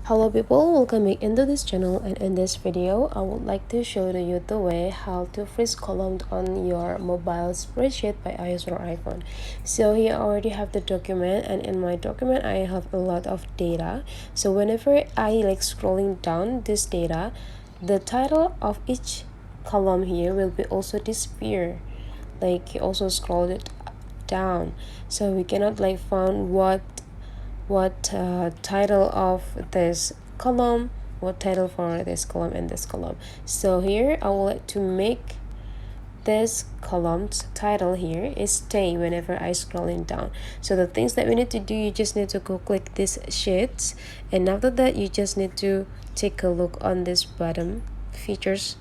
Hello people, welcome back into this channel, and in this video I would like to show you the way how to freeze columns on your mobile spreadsheet by iOS or iPhone. So here I already have the document, and in my document I have a lot of data. So whenever I scrolling down this data, the title of each column here will be also disappear. You also scroll it down, so we cannot find what title of this column, what title for this column and this column. So here I would like to make this column's title here is stay whenever I scrolling down. So the things that we need to do, you just need to go click this sheets, and after that you just need to take a look on this bottom features,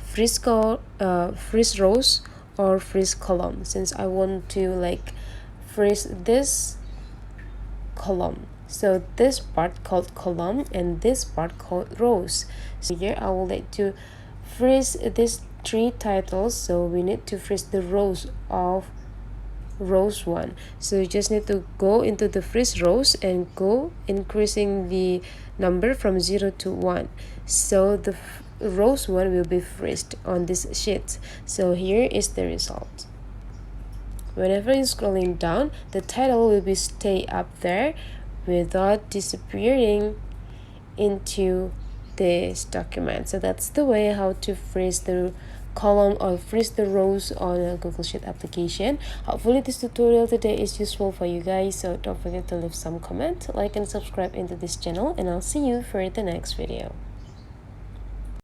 freeze rows or freeze column. Since I want to freeze this column, so this part called column and this part called rows. So here I would like to freeze these three titles, so we need to freeze the rows of rows 1. So you just need to go into the freeze rows and go increasing the number from 0 to 1, so the rows 1 will be freezed on this sheet. So here is the result. Whenever you're scrolling down, the title will be stay up there without disappearing into this document. So that's the way how to freeze the column or freeze the rows on a Google Sheet application. Hopefully this tutorial today is useful for you guys, so don't forget to leave some comment, like and subscribe into this channel, and I'll see you for the next video.